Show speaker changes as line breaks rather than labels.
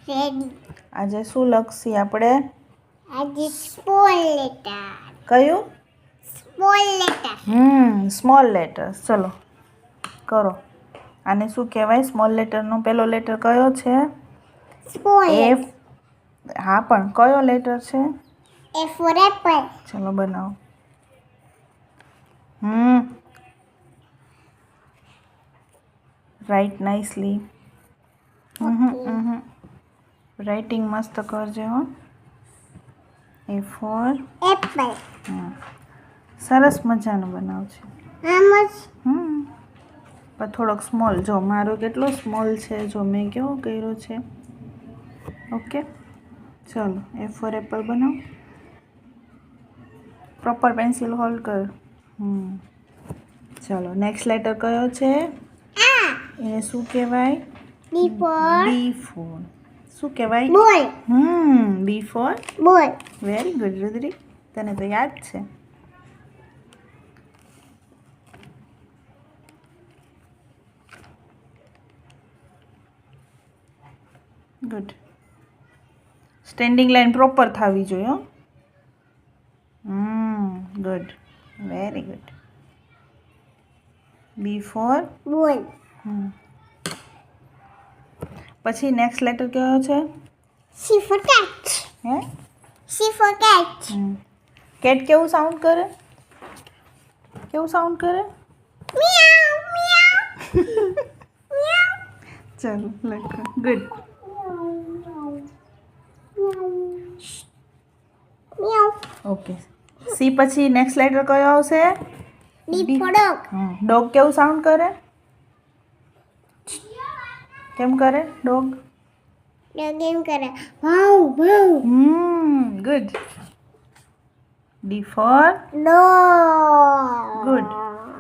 Ready.
આજે શું લખશી આપણે?
આજે સ્મોલ લેટર.
કયું?
Small letter.
Small letter. ચલો કરો. આને શું કહેવાય? સ્મોલ લેટરનો પહેલો લેટર કયો છે?
સ્મોલ.
એફ. હા, પણ કયો લેટર છે?
F for apple.
ચલો બનાવો. Write nicely. રાઇટિંગ મસ્ત કરજે હો. A for
apple.
સરસ મજાનું બનાવશે.
આમ જ.
પણ થોડોક સ્મોલ. જો મારો કેટલો સ્મોલ છે, જો મેં કેવો કર્યો છે. ઓકે, ચલો એ ફોર એપલ બનાવો. પ્રોપર પેન્સિલ હોલ્ડ કર. ચલો નેક્સ્ટ લેટર કયો છે? એને શું કહેવાય?
બી ફોર.
બી ફોર. શું કહેવાય?
બોલ.
બી ફોર
બોલ.
વેરી ગુડ રુદ્રી, તને તો યાદ છે. ગુડ. સ્ટેન્ડિંગ લાઈન પ્રોપર થવી જોઈએ. Good, very good. B for
ball.
પછી નેક્સ્ટ લેટર કયો છે?
C for cat.
હે?
C for cat.
કેટ કેવું સાઉન્ડ કરે? કેવું સાઉન્ડ કરે?
મિયાઉ મિયાઉ.
ચાલો લખો. ગુડ.
મિયાઉ.
ઓકે. સી પછી નેક્સ્ટ લેટર કયો આવશે?
D for dog.
ડોગ કેવું સાઉન્ડ કરે? કેમ કરે ડોગ?
ડોગ એમ કરે. વાવ વાવ.
Good. D for
dog.
Good.